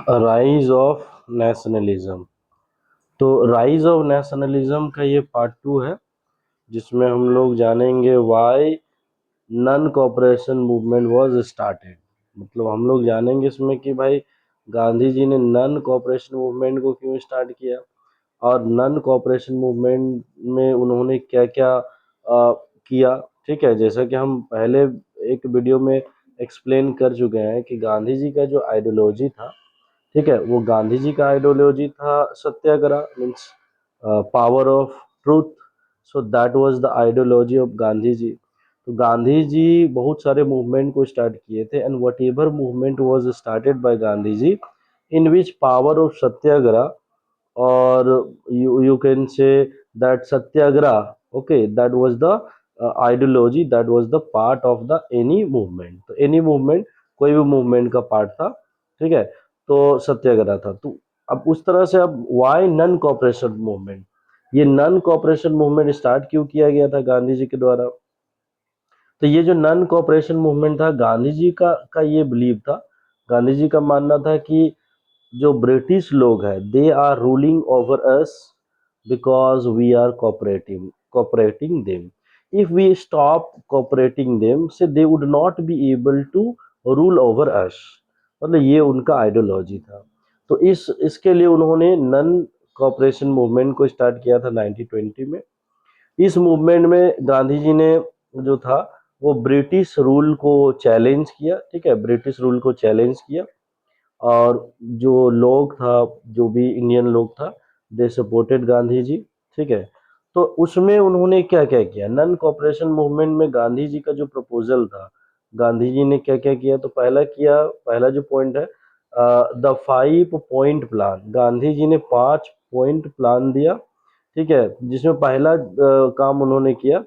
Rise of nationalism. तो rise of nationalism का ये पार्ट 2 है, जिसमें हम लोग जानेंगे why non cooperation movement was started. मतलब हम लोग जानेंगे इसमें कि भाई गांधी जी ने नन कॉपरेशन मूवमेंट को क्यों स्टार्ट किया, और नन कॉपरेशन मूवमेंट में उन्होंने क्या क्या किया। ठीक है, जैसा कि हम पहले एक वीडियो में एक्सप्लेन कर चुके हैं कि गांधी जी का जो आइडियोलॉजी था, ठीक है, वो गांधी जी का आइडियोलॉजी था satyagraha, means power of truth. So that was the ideology of Gandhi ji. तो गांधी जी बहुत सारे मूवमेंट को स्टार्ट किए थे, and whatever movement was started by Gandhi ji in which power of satyagraha, or you can say that satyagraha, okay, that was the ideology, that was the part of the any movement। तो any movement कोई भी movement का part था, ठीक है, तो सत्याग्रह था। तो अब उस तरह से अब वाई नन कॉपरेशन मूवमेंट, ये नन कॉपरेशन मूवमेंट स्टार्ट क्यों किया गया था गांधी जी के द्वारा। तो ये जो नन कॉपरेशन मूवमेंट था, गांधी जी का ये बिलीव था, गांधी जी का मानना था कि जो ब्रिटिश लोग हैं they are ruling over us because we are cooperating them. If we stop cooperating them so they would not be able to rule over us. मतलब ये उनका आइडियोलॉजी था। तो इस इसके लिए उन्होंने नन कॉपरेशन मूवमेंट को स्टार्ट किया था 1920 में। इस मूवमेंट में गांधी जी ने जो था वो ब्रिटिश रूल को चैलेंज किया, ठीक है, ब्रिटिश रूल को चैलेंज किया। और जो लोग था, जो भी इंडियन लोग था, दे सपोर्टेड गांधी जी, ठीक है। तो उसमें उन्होंने क्या क्या किया, नन कॉपरेशन मूवमेंट में गांधी जी का जो प्रपोजल था, गांधी जी ने क्या क्या किया। तो पहला जो पॉइंट है the 5 point plan. Gandhi ji ने 5 पॉइंट प्लान दिया, ठीक है, जिसमें पहला काम उन्होंने किया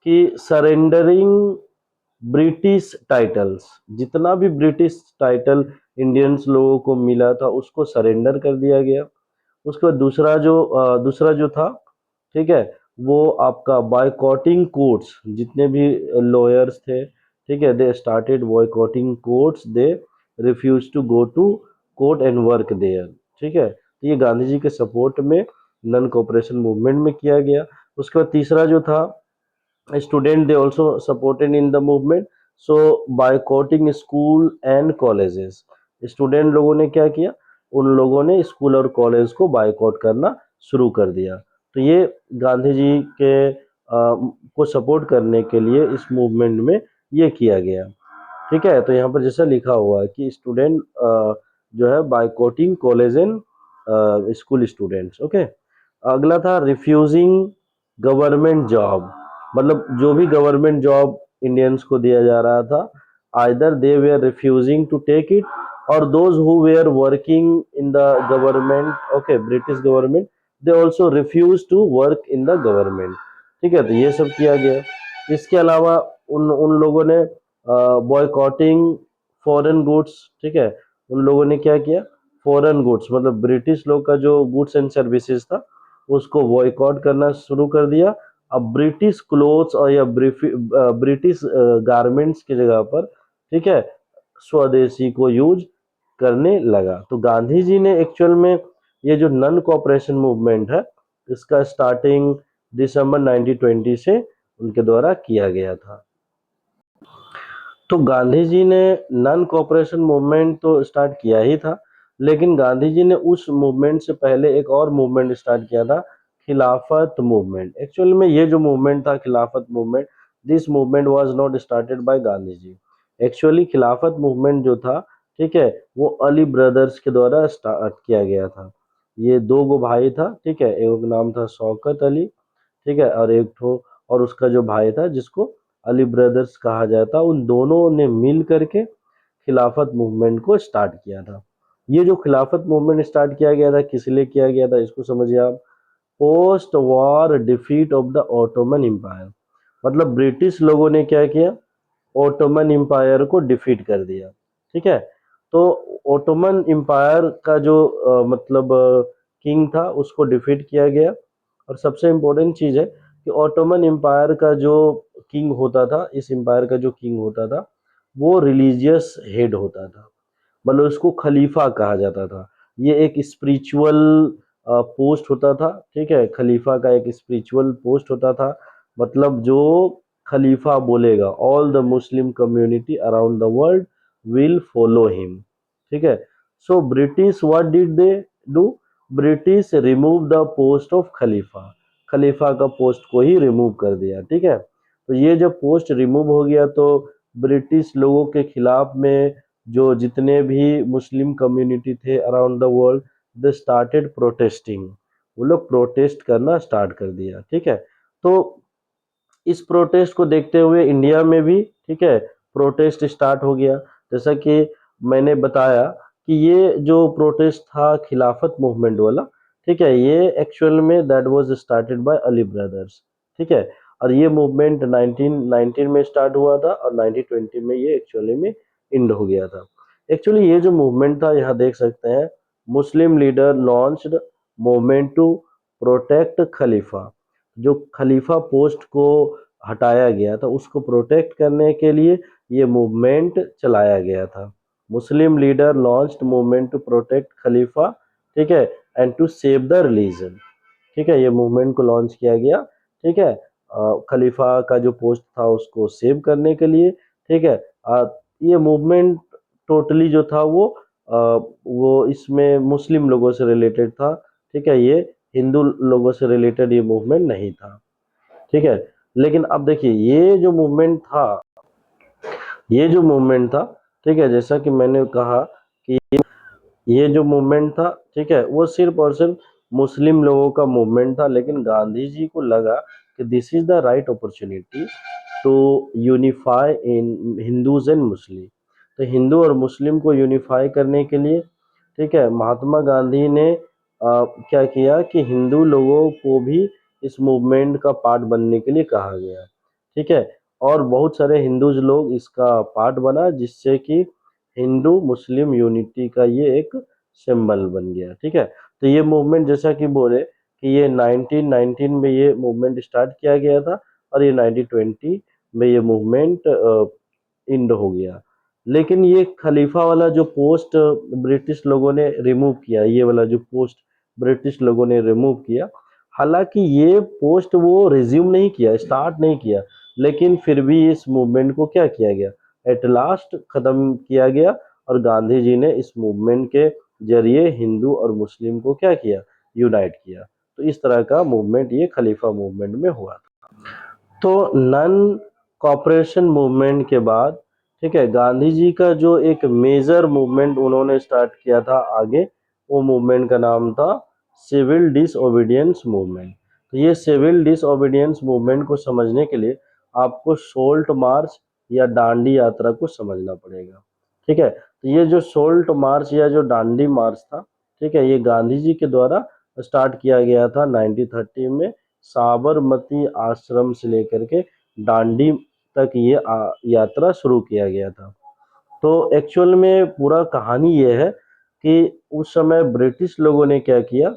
कि सरेंडरिंग ब्रिटिश टाइटल्स। जितना भी ब्रिटिश टाइटल इंडियंस लोगों को मिला था उसको सरेंडर कर दिया गया। उसके बाद दूसरा जो था, ठीक है, वो आपका बॉयकॉटिंग कोर्ट्स। जितने भी लॉयर्स थे, ठीक है, they started boycotting courts, they refuse to go to court and work there. ठीक है, तो ये गांधी जी के सपोर्ट में नन कोऑपरेशन मूवमेंट में किया गया। उसके बाद तीसरा जो था, student they also supported in the movement, so boycotting school and colleges। Student लोगों ने क्या किया, उन लोगों ने स्कूल और कॉलेज को बायकॉट करना शुरू कर दिया। तो ये गांधी जी के को सपोर्ट करने के लिए इस मूवमेंट में ये किया गया। ठीक है, तो यहाँ पर जैसा लिखा हुआ है कि स्टूडेंट जो है boycotting college and school students. Okay, अगला था रिफ्यूजिंग गवर्नमेंट जॉब। मतलब जो भी गवर्नमेंट जॉब इंडियंस को दिया जा रहा था, either they were refusing to take it, और those who were working in the government, okay, British government, they also refuse to work in the government. ठीक है, तो ये सब किया गया। इसके अलावा उन उन लोगों ने बॉयकॉटिंग फॉरेन गुड्स, ठीक है, उन लोगों ने क्या किया, फॉरेन गुड्स मतलब ब्रिटिश लोग का जो गुड्स एंड सर्विसेज था उसको बॉयकॉट करना शुरू कर दिया। अब ब्रिटिश क्लोथ्स और या ब्रिटिश गारमेंट्स की जगह पर, ठीक है, स्वदेशी को यूज करने लगा। तो गांधी जी ने एक्चुअल में ये जो नन कॉपरेशन मूवमेंट है, इसका स्टार्टिंग दिसंबर 1920 से उनके द्वारा किया गया था। तो गांधी जी ने नन कॉपरेशन मूवमेंट तो स्टार्ट किया ही था, लेकिन गांधी जी ने उस मूवमेंट से पहले एक और मूवमेंट स्टार्ट किया था, खिलाफत मूवमेंट। एक्चुअल में ये जो मूवमेंट था Khilafat movement, this movement was not started by Gandhi ji. Actually Khilafat movement जो था, ठीक है, वो अली ब्रदर्स के द्वारा स्टार्ट किया गया था। ये दो गो भाई था, ठीक है, एक नाम था शौकत अली, ठीक है, और एक ठो और उसका जो भाई था जिसको अली ब्रदर्स कहा जाता, उन दोनों ने मिल करके खिलाफत मूवमेंट को स्टार्ट किया था। ये जो खिलाफत मूवमेंट स्टार्ट किया गया था, किस लिए किया गया था इसको समझिए आप। Post war defeat of the Ottoman Empire. मतलब ब्रिटिश लोगों ने क्या किया, ओटोमन एम्पायर को डिफीट कर दिया। ठीक है, तो ओटोमन एम्पायर का जो मतलब किंग था उसको डिफीट किया गया। और सबसे इम्पोर्टेंट चीज़ है कि ऑटोमन एम्पायर का जो किंग होता था, इस एम्पायर का जो किंग होता था वो रिलीजियस हेड होता था। मतलब उसको खलीफा कहा जाता था। ये एक स्पिरिचुअल पोस्ट होता था, ठीक है, खलीफा का एक स्पिरिचुअल पोस्ट होता था। मतलब जो खलीफा बोलेगा, all the Muslim community around the world will follow him, ठीक है। So British what did they do, British remove the post of खलीफा, खलीफा का पोस्ट को ही रिमूव कर दिया, ठीक है। तो ये जब पोस्ट रिमूव हो गया तो ब्रिटिश लोगों के खिलाफ में जो जितने भी मुस्लिम कम्युनिटी थे around the world, they started protesting, वो लोग प्रोटेस्ट करना स्टार्ट कर दिया, ठीक है। तो इस प्रोटेस्ट को देखते हुए इंडिया में भी, ठीक है, प्रोटेस्ट स्टार्ट हो गया। जैसा कि मैंने बताया कि ये जो प्रोटेस्ट था खिलाफत मूवमेंट वाला, ठीक है, ये एक्चुअल में that was started by Ali brothers, ठीक है। और ये मूवमेंट 1919 में स्टार्ट हुआ था और 1920 में ये एक्चुअली में एंड हो गया था। एक्चुअली ये जो मूवमेंट था, यहाँ देख सकते हैं, Muslim leader launched movement to protect खलीफा, जो खलीफा पोस्ट को हटाया गया था उसको प्रोटेक्ट करने के लिए ये मूवमेंट चलाया गया था। Muslim leader launched movement to protect खलीफा, ठीक है, and to save the religion, ठीक है, ये मूवमेंट को लॉन्च किया गया, ठीक है, खलीफा का जो पोस्ट था उसको सेव करने के लिए, ठीक है। ये मूवमेंट टोटली जो था वो इसमें मुस्लिम लोगों से रिलेटेड था, ठीक है, ये हिंदू लोगों से रिलेटेड ये मूवमेंट नहीं था, ठीक है। लेकिन अब देखिए ये जो मूवमेंट था, ठीक है, जैसा कि मैंने कहा कि ये जो मूवमेंट था, ठीक है, वो सिर्फ और सिर्फ मुस्लिम लोगों का मूवमेंट था। लेकिन गांधी जी को लगा कि this is the right opportunity to unify in Hindus and Muslim. तो हिंदू और मुस्लिम को यूनिफाई करने के लिए, ठीक है, महात्मा गांधी ने क्या किया कि हिंदू लोगों को भी इस मूवमेंट का पार्ट बनने के लिए कहा गया, ठीक है। और बहुत सारे हिंदूज लोग इसका पार्ट बना, जिससे कि हिंदू मुस्लिम यूनिटी का ये एक सिंबल बन गया, ठीक है। तो ये मूवमेंट जैसा कि बोले कि ये 1919 में ये मूवमेंट स्टार्ट किया गया था और ये 1920 में ये मूवमेंट एंड हो गया। लेकिन ये खलीफा वाला जो पोस्ट ब्रिटिश लोगों ने रिमूव किया, ये वाला जो पोस्ट ब्रिटिश लोगों ने रिमूव किया, हालांकि ये पोस्ट वो रिज्यूम नहीं किया, स्टार्ट नहीं किया, लेकिन फिर भी इस मूवमेंट को क्या किया गया, एट लास्ट खत्म किया गया। और गांधी जी ने इस मूवमेंट के जरिए हिंदू और मुस्लिम को क्या किया, यूनाइट किया। तो इस तरह का मूवमेंट ये खलीफा मूवमेंट में हुआ था। तो नन कॉपरेशन मूवमेंट के बाद, ठीक है, गांधी जी का जो एक मेजर मूवमेंट उन्होंने स्टार्ट किया था आगे, वो मूवमेंट का नाम था सिविल डिसओबीडियंस मूवमेंट। तो ये सिविल डिसओबीडियंस मूवमेंट को समझने के लिए आपको सोल्ट मार्च या दांडी यात्रा को समझना पड़ेगा, ठीक है। तो ये जो सोल्ट मार्च या जो दांडी मार्च था, ठीक है, ये गांधी जी के द्वारा स्टार्ट किया गया था 1930 में, साबरमती आश्रम से लेकर के दांडी तक ये यात्रा शुरू किया गया था। तो एक्चुअल में पूरा कहानी ये है कि उस समय ब्रिटिश लोगों ने क्या किया,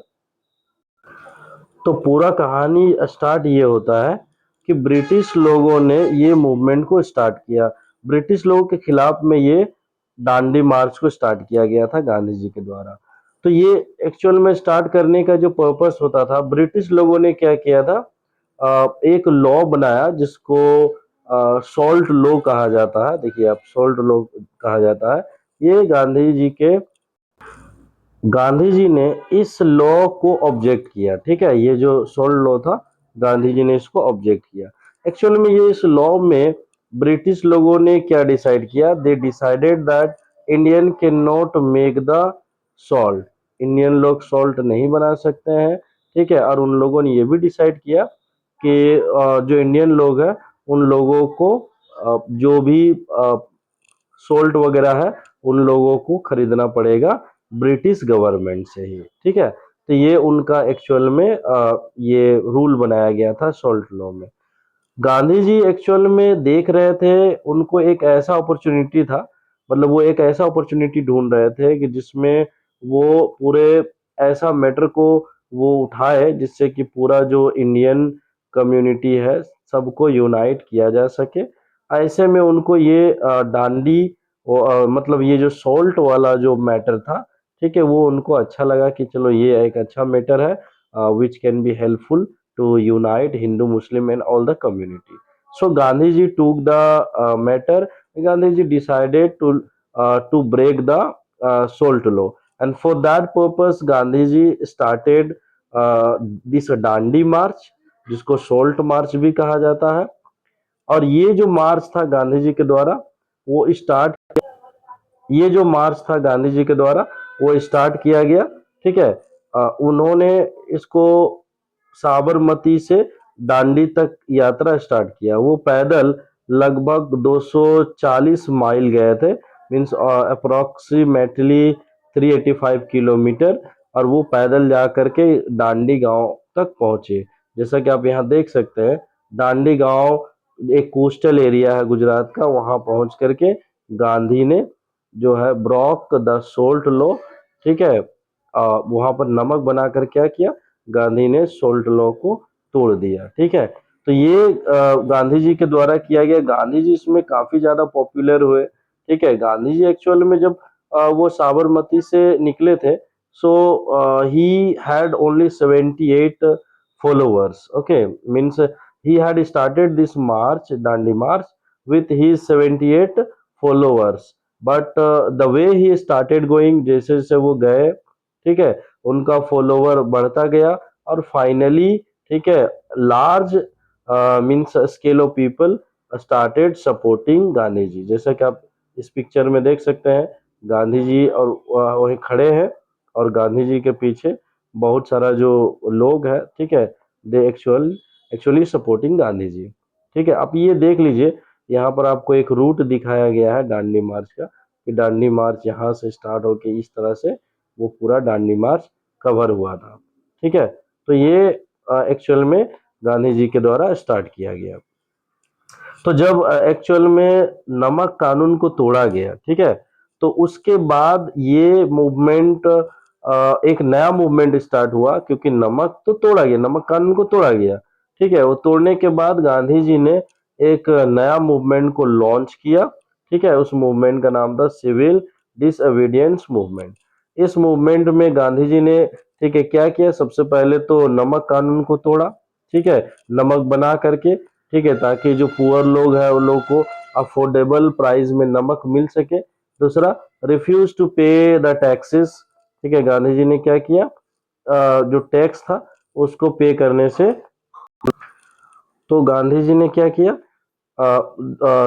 तो पूरा कहानी स्टार्ट ये होता है कि ब्रिटिश लोगों ने ये मूवमेंट को स्टार्ट किया, ब्रिटिश लोगों के खिलाफ में ये दांडी मार्च को स्टार्ट किया गया था गांधी जी के द्वारा। तो ये एक्चुअल में स्टार्ट करने का जो पर्पस होता था, ब्रिटिश लोगों ने क्या किया था, एक लॉ बनाया जिसको सॉल्ट लॉ कहा जाता है। देखिए आप, सॉल्ट लॉ कहा जाता है। ये गांधी जी ने इस लॉ को ऑब्जेक्ट किया, ठीक है, ये जो सोल्ड लॉ था गांधी जी ने इसको ऑब्जेक्ट किया। एक्चुअल में ये इस लॉ में ब्रिटिश लोगों ने क्या डिसाइड किया, they decided that Indian can not make the salt, Indian लोग सॉल्ट नहीं बना सकते हैं, ठीक है। और उन लोगों ने ये भी डिसाइड किया कि जो इंडियन लोग हैं उन लोगों को जो भी सोल्ट वगैरह है उन लोगों को खरीदना पड़ेगा ब्रिटिश गवर्नमेंट से ही, ठीक है। तो ये उनका एक्चुअल में ये रूल बनाया गया था सोल्ट लॉ में। गांधी जी एक्चुअल में देख रहे थे, उनको एक ऐसा अपॉर्चुनिटी था, मतलब वो एक ऐसा अपॉर्चुनिटी ढूंढ रहे थे कि जिसमें वो पूरे ऐसा मैटर को वो उठाए जिससे कि पूरा जो इंडियन कम्युनिटी है सबको यूनाइट किया जा सके। ऐसे में उनको ये दांडी मतलब ये जो सॉल्ट वाला जो मैटर था, ठीक है, वो उनको अच्छा लगा कि चलो ये एक अच्छा मैटर है which can be helpful to unite Hindu Muslim and all the community. So Gandhiji took the matter. Gandhiji decided to break the salt law, and for that purpose, Gandhiji started this Dandi march, जिसको salt march भी कहा जाता है. और ये जो मार्च था गांधी जी के द्वारा वो स्टार्ट ये जो मार्च था गांधी जी के द्वारा वो स्टार्ट किया गया. ठीक है. उन्होंने इसको साबरमती से दांडी तक यात्रा स्टार्ट किया. वो पैदल लगभग 240 माइल गए थे, मीन्स अप्रोक्सीमेटली 385 किलोमीटर. और वो पैदल जा करके दांडी गांव तक पहुंचे. जैसा कि आप यहाँ देख सकते हैं, दांडी गांव एक कोस्टल एरिया है गुजरात का. वहां पहुंच करके गांधी ने जो है ब्रॉक द सोल्ट लो, ठीक है, वहां पर नमक बनाकर क्या किया, गांधी ने सोल्ट लो को तोड़ दिया. ठीक है. तो ये गांधी जी के द्वारा किया गया. गांधी जी इसमें काफी ज्यादा पॉपुलर हुए. ठीक है. गांधी जी एक्चुअल में जब वो साबरमती से निकले थे, so he had only 78 followers. Okay, means he had started this march, Dandi march, with his 78 followers. But the way he started going, जैसे जैसे वो गए, ठीक है, उनका फॉलोवर बढ़ता गया. और फाइनली, ठीक है, large means scale of people started supporting Gandhi ji. जैसा कि आप इस पिक्चर में देख सकते हैं, गांधी जी और वहीं खड़े हैं और गांधी जी के पीछे बहुत सारा जो लोग हैं, ठीक है, दे एक्चुअली सपोर्टिंग गांधी जी. ठीक है. आप ये देख लीजिए, यहाँ पर आपको एक रूट दिखाया गया है दांडी मार्च का, कि दांडी मार्च यहाँ से स्टार्ट होके इस तरह से वो पूरा दांडी मार्च कवर हुआ था. ठीक है. तो ये एक्चुअल में गांधी जी के द्वारा स्टार्ट किया गया. तो जब एक्चुअल में नमक कानून को तोड़ा गया, ठीक है, तो उसके बाद ये मूवमेंट, एक नया मूवमेंट स्टार्ट हुआ, क्योंकि नमक तो तोड़ा गया, नमक कानून को तोड़ा गया. ठीक है. वो तोड़ने के बाद गांधी जी ने एक नया मूवमेंट को लॉन्च किया. ठीक है. उस मूवमेंट का नाम था सिविल डिसओबीडियंस मूवमेंट. इस मूवमेंट में गांधी जी ने, ठीक है, क्या किया, सबसे पहले तो नमक कानून को तोड़ा. ठीक है. नमक बना करके, ठीक है, ताकि जो पुअर लोग हैं उन लोग को अफोर्डेबल प्राइस में नमक मिल सके. दूसरा, रिफ्यूज टू पे द टैक्सेस. ठीक है. गांधी जी ने क्या किया, जो टैक्स था उसको पे करने से, तो गांधी जी ने क्या किया,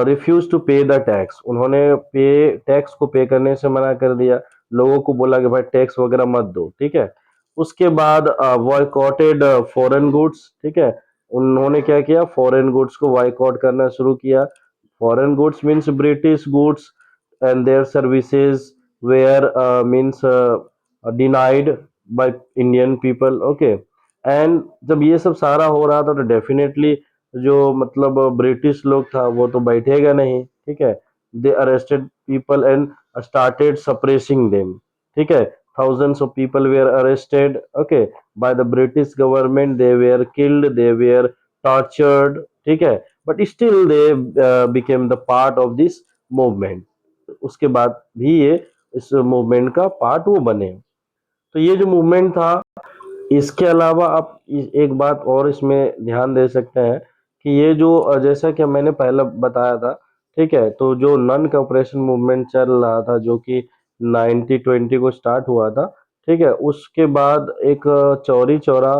रिफ्यूज टू पे द टैक्स. उन्होंने पे टैक्स को पे करने से मना कर दिया. लोगों को बोला कि भाई टैक्स वगैरह मत दो. ठीक है. उसके बाद बॉयकॉटेड फॉरेन गुड्स. ठीक है. उन्होंने क्या किया, फॉरेन गुड्स को बॉयकॉट करना शुरू किया. Foreign goods means British goods and their services were means denied by Indian people. Okay. And जब ये सब सारा हो रहा था तो डेफिनेटली जो मतलब ब्रिटिश लोग था वो तो बैठेगा नहीं. ठीक है. They arrested people and started suppressing them. ठीक है. thousands of people were arrested, okay, by the British government. They were killed, they were tortured. ठीक है. but still they became the part of this movement. उसके बाद भी ये इस movement का पार्ट वो बने. तो ये जो मूवमेंट था, इसके अलावा आप एक बात और इसमें ध्यान दे सकते हैं कि ये जो जैसा कि मैंने पहले बताया था, ठीक है, तो जो नन कॉपरेशन मूवमेंट चल रहा था जो कि 1920 को स्टार्ट हुआ था. ठीक है. उसके बाद एक चौरी चौरा,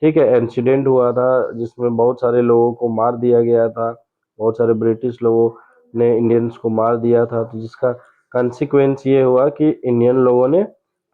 ठीक है, इंसिडेंट हुआ था जिसमें बहुत सारे लोगों को मार दिया गया था. बहुत सारे ब्रिटिश लोगों ने इंडियंस को मार दिया था. तो जिसका कंसिक्वेंस ये हुआ कि इंडियन लोगों ने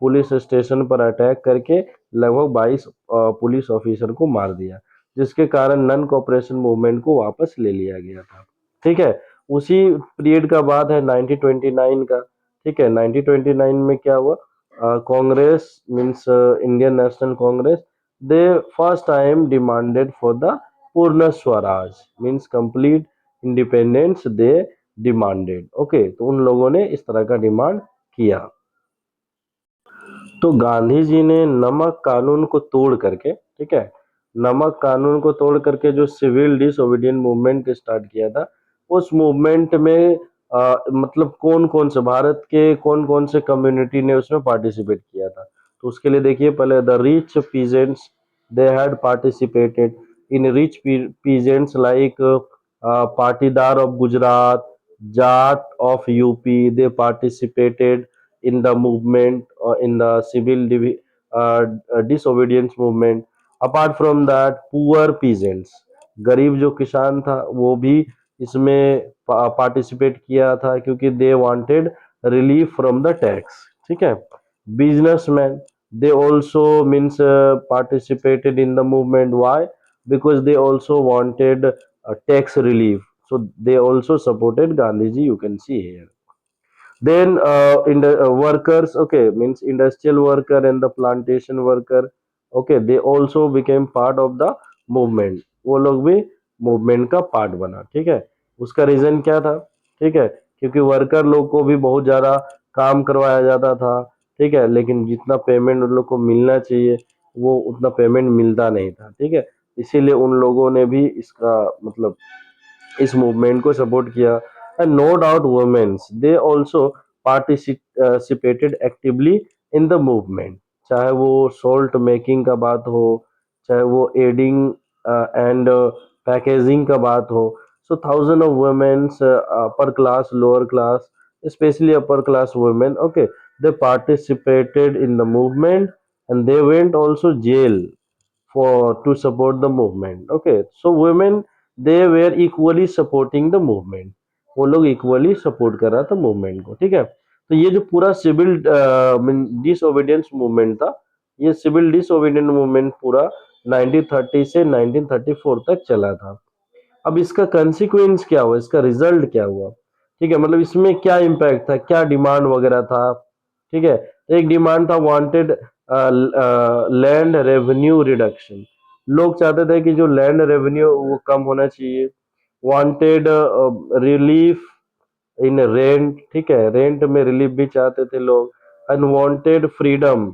पुलिस स्टेशन पर अटैक करके लगभग 22 पुलिस ऑफिसर को मार दिया, जिसके कारण नन कॉपरेशन मूवमेंट को वापस ले लिया गया था. ठीक है. उसी पीरियड का बात है 1929 का. ठीक है. 1929 में क्या हुआ, Congress means Indian National Congress, they first time demanded for the Purna Swaraj, means complete independence they demanded. Okay. तो उन लोगों ने इस तरह का डिमांड किया. तो गांधी जी ने नमक कानून को तोड़ करके, ठीक है, नमक कानून को तोड़ करके जो सिविल डिसओबीडियंट मूवमेंट स्टार्ट किया था, उस मूवमेंट में मतलब कौन कौन से भारत के कौन कौन से कम्युनिटी ने उसमें पार्टिसिपेट किया था। तो उसके लिए देखिए, पहले the rich peasants they had participated in rich peasants like Patidar of Gujarat, Jat of UP, they participated in the movement or in the disobedience movement. Apart from that, poor peasants, गरीब जो किसान था वो भी इसमें पार्टिसिपेट किया था क्योंकि they wanted relief from the tax. ठीक है। Businessman, they also means participated in the movement. Why? Because they also wanted tax relief, so they also supported Gandhiji, you can see here. Then in the workers, okay, means industrial worker and the plantation worker, okay, they also became part of the movement, वो लोग भी movement का part बना। ठीक है। उसका reason क्या था? ठीक है, क्योंकि वर्कर लोग को भी बहुत ज्यादा काम करवाया जाता था। ठीक है, लेकिन जितना पेमेंट उन लोग को मिलना चाहिए वो उतना पेमेंट मिलता नहीं था। ठीक है, इसीलिए उन लोगों ने भी इसका मतलब इस मूवमेंट को सपोर्ट किया। And no doubt womens they also participated actively in the movement, चाहे वो सॉल्ट मेकिंग का बात हो, चाहे वो एडिंग एंड पैकेजिंग का बात हो। So thousand of womens, upper class, lower class, especially upper class women, okay, they participated in the movement and they went also jail for to support the movement. Okay, so women, they were equally supporting the movement, वो लोग equally support कर रहा था movement को। ठीक है, तो ये जो पूरा सिविल डिसोबीडियंस मूवमेंट था, ये सिविल डिसोबीडियंट मूवमेंट पूरा 1930 से 1934 तक चला था। अब इसका कंसिक्वेंस क्या हुआ, इसका रिजल्ट क्या हुआ? ठीक है, मतलब इसमें क्या इम्पैक्ट था, क्या डिमांड वगैरह था? ठीक है, तो एक डिमांड था वांटेड लैंड रेवेन्यू रिडक्शन। लोग चाहते थे कि जो लैंड रेवेन्यू वो कम होना चाहिए। वांटेड रिलीफ इन रेंट, ठीक है, रेंट में रिलीफ भी चाहते थे लोग। Unwanted freedom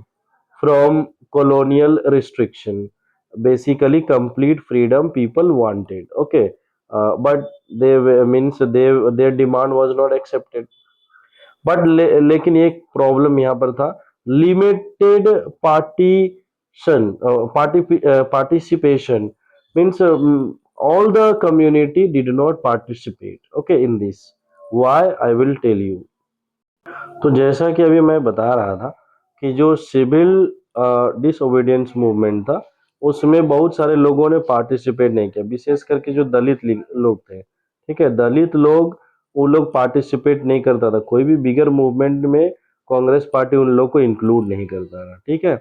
from colonial restriction, basically complete freedom people wanted. Okay, but means their demand was not accepted. But लेकिन एक प्रॉब्लम यहाँ पर था, limited partition participation, means all the community did not participate, okay, in this. Why? I will tell you. तो जैसा कि अभी मैं बता रहा था कि जो सिविल डिसोबीडियंस मूवमेंट था उसमें बहुत सारे लोगों ने पार्टिसिपेट नहीं किया, विशेष करके जो दलित लोग थे। ठीक है, दलित लोग, वो लोग पार्टिसिपेट नहीं करता था, कोई भी बिगर मूवमेंट में कांग्रेस पार्टी उन लोग को इंक्लूड नहीं करता था। ठीक है,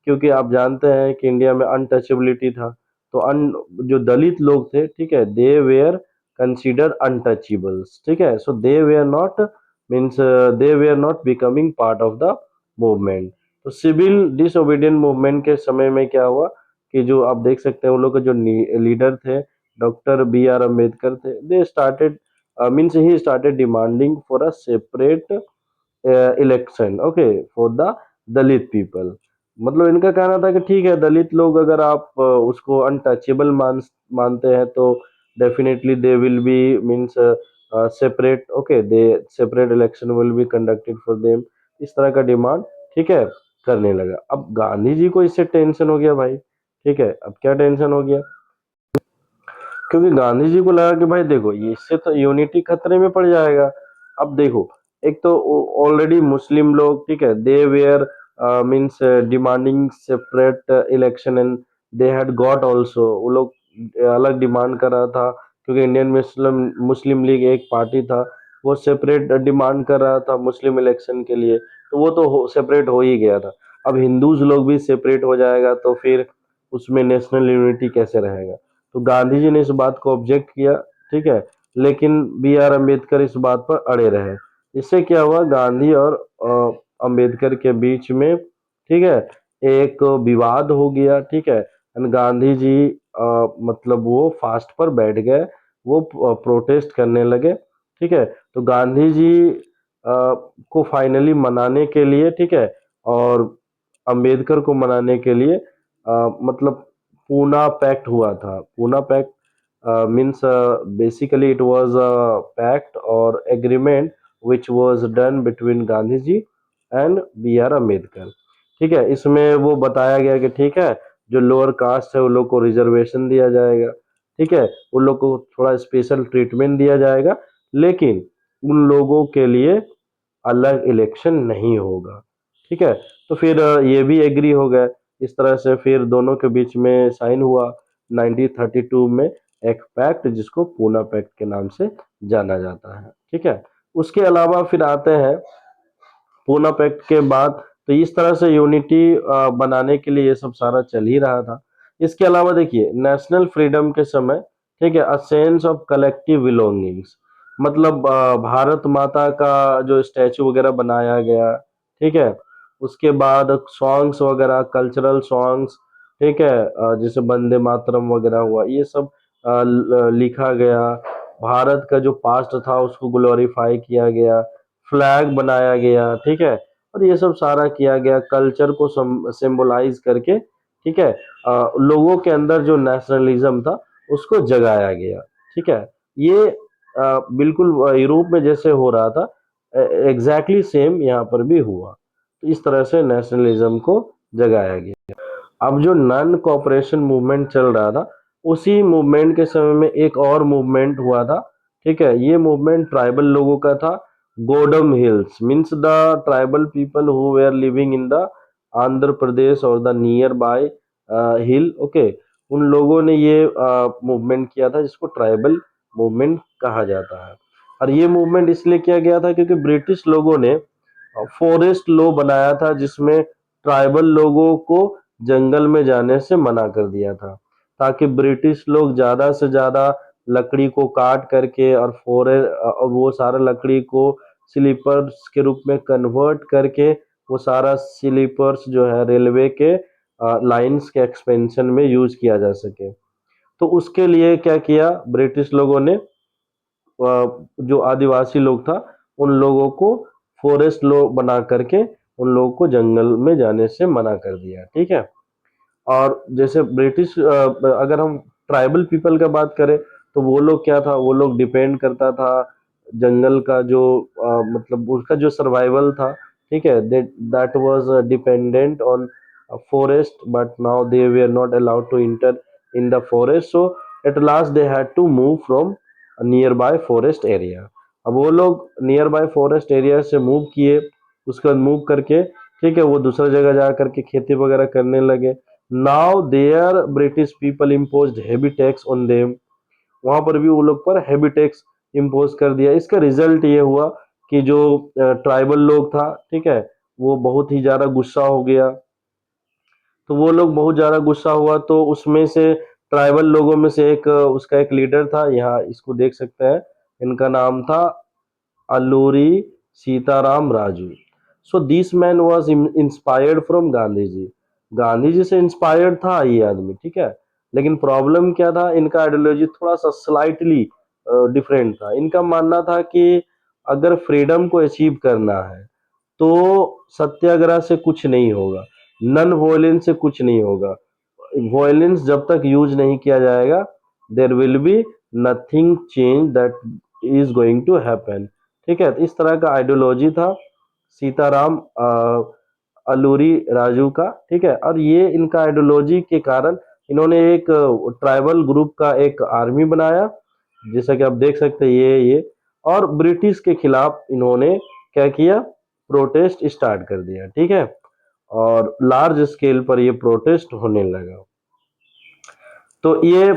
क्योंकि आप जानते हैं कि इंडिया में अनटचेबिलिटी था, तो जो दलित लोग थे, ठीक है, दे वेयर कंसिडर्ड अनटचेबल्स। ठीक है, so they were not means they were not becoming part of the movement. तो सिविल डिसोबीडियंट मूवमेंट के समय में क्या हुआ कि जो आप देख सकते हैं, उन लोग के जो लीडर थे डॉक्टर बी आर अम्बेडकर थे, they started means he started demanding for a separate election, okay, for the Dalit people. मतलब इनका कहना था कि ठीक है, दलित लोग अगर आप उसको अनटचेबल मानते हैं तो definitely they will be means separate, okay, they separate election will be conducted for them. इस तरह का डिमांड, ठीक है, करने लगा। अब गांधी जी को इससे टेंशन हो गया भाई। ठीक है, अब क्या टेंशन हो गया? क्योंकि गांधी जी को लगा कि भाई देखो, ये इससे तो यूनिटी खतरे में पड़ जाएगा। अब देखो, एक तो ऑलरेडी मुस्लिम लोग, ठीक है, they were means demanding separate election and they had got also, वो लोग अलग डिमांड कर रहा था क्योंकि इंडियन मुस्लिम मुस्लिम लीग एक पार्टी था, वो सेपरेट डिमांड कर रहा था मुस्लिम इलेक्शन के लिए, तो वो तो सेपरेट हो ही गया था। अब हिंदूज लोग भी सेपरेट हो जाएगा तो फिर उसमें नेशनल यूनिटी कैसे रहेगा? तो गांधी जी ने इस बात को ऑब्जेक्ट किया। ठीक है, लेकिन बी आर अम्बेडकर इस बात पर अड़े रहे। इससे क्या हुआ, गांधी और अम्बेडकर के बीच में, ठीक है, एक विवाद हो गया। ठीक है, एंड गांधी जी मतलब वो फास्ट पर बैठ गए, वो प्रोटेस्ट करने लगे। ठीक है, तो गांधी जी को फाइनली मनाने के लिए, ठीक है, और अम्बेडकर को मनाने के लिए मतलब पूना पैक्ट हुआ था। Poona pact means basically it was a pact or agreement which was done between Gandhi ji and B R Ambedkar. ठीक है, इसमें वो बताया गया कि ठीक है, जो लोअर कास्ट है उन लोग को रिजर्वेशन दिया जाएगा, ठीक है, उन लोग को थोड़ा स्पेशल ट्रीटमेंट दिया जाएगा, लेकिन उन लोगों के लिए अलग इलेक्शन नहीं होगा। ठीक है, तो फिर ये भी एग्री हो गए। इस तरह से फिर दोनों के बीच में साइन हुआ 1932 में एक पैक्ट, जिसको पूना पैक्ट के नाम से जाना जाता है। ठीक है, उसके अलावा फिर आते हैं पूना पैक्ट के बाद, तो इस तरह से यूनिटी बनाने के लिए ये सब सारा चल ही रहा था। इसके अलावा देखिए, नेशनल फ्रीडम के समय, ठीक है, a sense of collective belongings, मतलब भारत माता का जो स्टैचू वगैरह बनाया गया, ठीक है, उसके बाद सॉन्ग्स वगैरह, कल्चरल सॉन्ग्स, ठीक है, जैसे वंदे मातरम वगैरह हुआ, ये सब लिखा गया। भारत का जो पास्ट था उसको ग्लोरीफाई किया गया, फ्लैग बनाया गया, ठीक है, और ये सब सारा किया गया कल्चर को सिंबलाइज करके। ठीक है, लोगों के अंदर जो नेशनलिज्म था उसको जगाया गया। ठीक है, ये बिल्कुल यूरोप में जैसे हो रहा था, एग्जैक्टली सेम यहाँ पर भी हुआ। तो इस तरह से नेशनलिज्म को जगाया गया। अब जो नॉन कॉपरेशन मूवमेंट चल रहा था, उसी मूवमेंट के समय में एक और मूवमेंट हुआ था। ठीक है, ये मूवमेंट ट्राइबल लोगों का था। Gudem hills means the tribal people who were living in the Andhra Pradesh और the nearby hill. Okay, उन लोगों ने ये मूवमेंट किया था, जिसको ट्राइबल मूवमेंट कहा जाता है। और ये मूवमेंट इसलिए किया गया था क्योंकि ब्रिटिश लोगों ने फॉरेस्ट लॉ बनाया था, जिसमें ट्राइबल लोगों को जंगल में जाने से मना कर दिया था, ताकि ब्रिटिश लोग ज्यादा से ज्यादा लकड़ी को काट करके और वो सारा लकड़ी को स्लीपर्स के रूप में कन्वर्ट करके, वो सारा स्लीपर्स जो है रेलवे के लाइंस के एक्सपेंशन में यूज किया जा सके। तो उसके लिए क्या किया ब्रिटिश लोगों ने, जो आदिवासी लोग था उन लोगों को फॉरेस्ट लॉ बना करके उन लोगों को जंगल में जाने से मना कर दिया। ठीक है, और जैसे ब्रिटिश अगर हम ट्राइबल पीपल का बात करें, तो वो लोग क्या था, वो लोग डिपेंड करता था जंगल का जो मतलब उसका जो सर्वाइवल था। ठीक है, that was dependent on forest, but now they were are not allowed to enter in the forest, so at last they had to move from nearby forest area. अब वो लोग नियर बाय फॉरेस्ट एरिया से move किए, उसके बाद move करके, ठीक है, वो दूसरा जगह जा करके खेती वगैरह करने लगे। Now there British people imposed heavy tax on them, वहां पर भी वो लोग पर हेवी टैक्स इम्पोज कर दिया। इसका रिजल्ट ये हुआ कि जो ट्राइबल लोग था, ठीक है, वो बहुत ही ज्यादा गुस्सा हो गया। तो वो लोग बहुत ज्यादा गुस्सा हुआ, तो उसमें से ट्राइबल लोगों में से एक उसका एक लीडर था, यहाँ इसको देख सकते हैं, इनका नाम था Alluri Sitarama Raju. So this man was inspired from Gandhi ji. Gandhi ji से इंस्पायर्ड था ये आदमी। ठीक है, लेकिन प्रॉब्लम क्या था, इनका आइडियोलॉजी थोड़ा सा स्लाइटली डिफरेंट था। इनका मानना था कि अगर फ्रीडम को अचीव करना है तो सत्याग्रह से कुछ नहीं होगा, नन वॉयलेंस से कुछ नहीं होगा। वॉयलेंस जब तक यूज नहीं किया जाएगा, there will be nothing change that is going to happen. ठीक है, तो इस तरह का आइडियोलॉजी था सीताराम अल्लूरी राजू का। ठीक है, और ये इनका आइडियोलॉजी के कारण इन्होंने एक ट्राइबल ग्रुप का एक आर्मी बनाया, जैसा कि आप देख सकते हैं ये और ब्रिटिश के खिलाफ इन्होंने क्या किया, प्रोटेस्ट स्टार्ट कर दिया। ठीक है, और लार्ज स्केल पर ये प्रोटेस्ट होने लगा। तो ये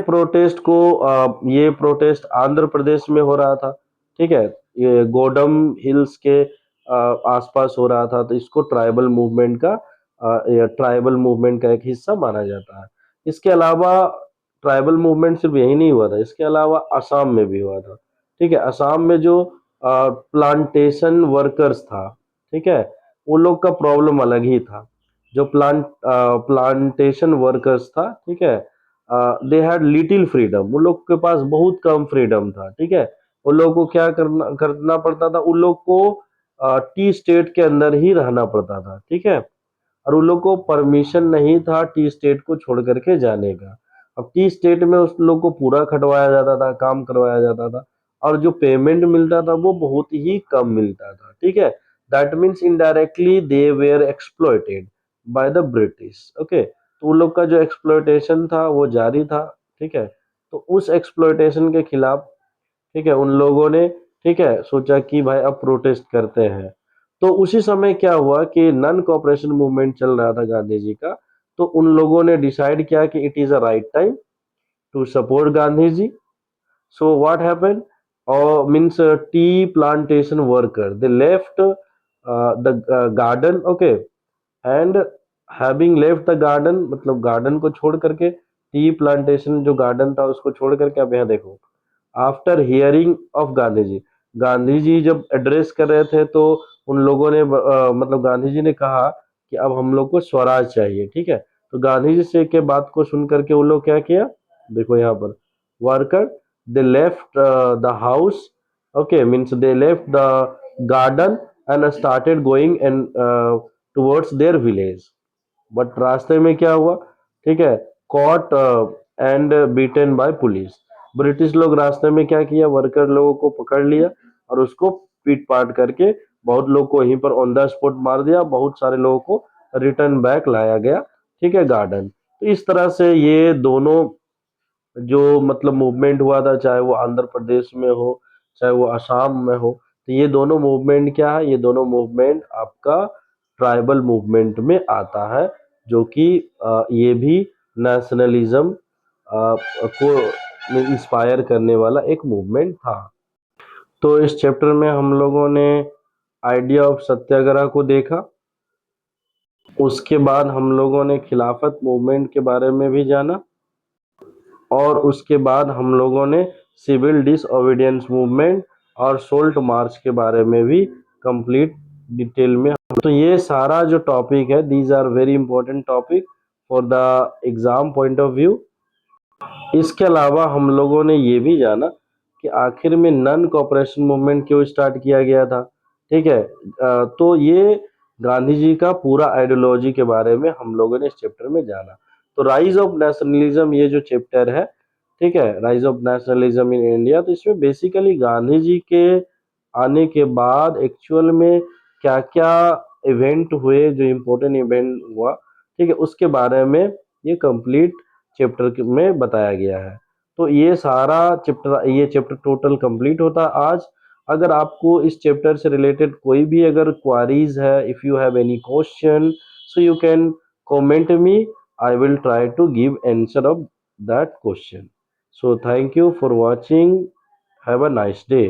प्रोटेस्ट आंध्र प्रदेश में हो रहा था। ठीक है, ये गोडम हिल्स के आसपास हो रहा था, तो इसको ट्राइबल मूवमेंट का एक हिस्सा माना जाता है। इसके अलावा ट्राइबल मूवमेंट सिर्फ यही नहीं हुआ था, इसके अलावा असम में भी हुआ था। ठीक है, असम में जो प्लांटेशन वर्कर्स था, ठीक है, उन लोग का प्रॉब्लम अलग ही था। जो प्लांटेशन वर्कर्स था, ठीक है, दे हैड लिटिल फ्रीडम, उन लोग के पास बहुत कम फ्रीडम था। ठीक है, उन लोगों को क्या करना पड़ता था, उन लोग को टी स्टेट के अंदर ही रहना पड़ता था। ठीक है, और उन लोग को परमिशन नहीं था टी स्टेट को छोड़ करके जाने का। अब टी स्टेट में उस लोग को पूरा खटवाया जाता था, काम करवाया जाता था, और जो पेमेंट मिलता था वो बहुत ही कम मिलता था, ठीक है। That means indirectly they were exploited by the British, okay. तो उन लोग का जो एक्सप्लॉइटेशन था वो जारी था, ठीक है। तो उस एक्सप्लॉइटेशन के खिलाफ, ठीक है, उन लोगों ने, ठीक है, सोचा कि भाई अब प्रोटेस्ट करते हैं। तो उसी समय क्या हुआ कि नन कॉपरेशन मूवमेंट चल रहा था गांधी जी का। तो उन लोगों ने डिसाइड किया कि it is a right time to support Gandhi ji. So what happened? Or means tea plantation worker. They left the garden, okay, and having left the garden, मतलब गार्डन को छोड़ करके, टी प्लांटेशन जो गार्डन था उसको छोड़ करके, अब यहाँ देखो, after hearing of Gandhi ji, Gandhi जी जब एड्रेस कर रहे थे तो उन लोगों ने मतलब गांधी जी ने कहा कि अब हम लोग को स्वराज चाहिए, ठीक है। तो गांधी जी से के बात को सुन करके उन लोग क्या किया, देखो यहाँ पर, worker, they left the house, okay, means they left the garden and started going and towards their village, but रास्ते में क्या हुआ, ठीक है, caught and beaten by police. British लोग रास्ते में क्या किया, वर्कर लोगों को पकड़ लिया और उसको पीट पाट करके बहुत लोग को वहीं पर ऑन द स्पॉट मार दिया, बहुत सारे लोगों को रिटर्न बैक लाया गया, ठीक है, गार्डन। तो इस तरह से ये दोनों जो मतलब मूवमेंट हुआ था, चाहे वो आंध्र प्रदेश में हो, चाहे वो असम में हो, तो ये दोनों मूवमेंट क्या है, ये दोनों मूवमेंट आपका ट्राइबल मूवमेंट में आता है, जो कि ये भी नेशनलिज्म को इंस्पायर करने वाला एक मूवमेंट था। तो इस चैप्टर में हम लोगों ने आइडिया ऑफ सत्याग्रह को देखा, उसके बाद हम लोगों ने खिलाफत मूवमेंट के बारे में भी जाना, और उसके बाद हम लोगों ने सिविल डिसओबीडियंस मूवमेंट और सोल्ट मार्च के बारे में भी कंप्लीट डिटेल में। तो ये सारा जो टॉपिक है, these are very important topic for the exam point of view. इसके अलावा हम लोगों ने ये भी जाना कि आखिर में नन कॉपरेशन मूवमेंट क्यों स्टार्ट किया गया था, ठीक है। तो ये गांधी जी का पूरा आइडियोलॉजी के बारे में हम लोगों ने इस चैप्टर में जाना। तो राइज ऑफ नेशनलिज्म ये जो चैप्टर है, ठीक है, rise of nationalism in India, तो इसमें बेसिकली गांधी जी के आने के बाद एक्चुअल में क्या क्या इवेंट हुए, जो इम्पोर्टेंट इवेंट हुआ, ठीक है, उसके बारे में ये कंप्लीट चैप्टर में बताया गया है। तो ये सारा चैप्टर, ये चैप्टर टोटल कंप्लीट होता है आज। अगर आपको इस चैप्टर से रिलेटेड कोई भी अगर क्वारीज है, if you have any question, so you can comment me, I will try to give answer of that question. So thank you for watching. Have a nice day.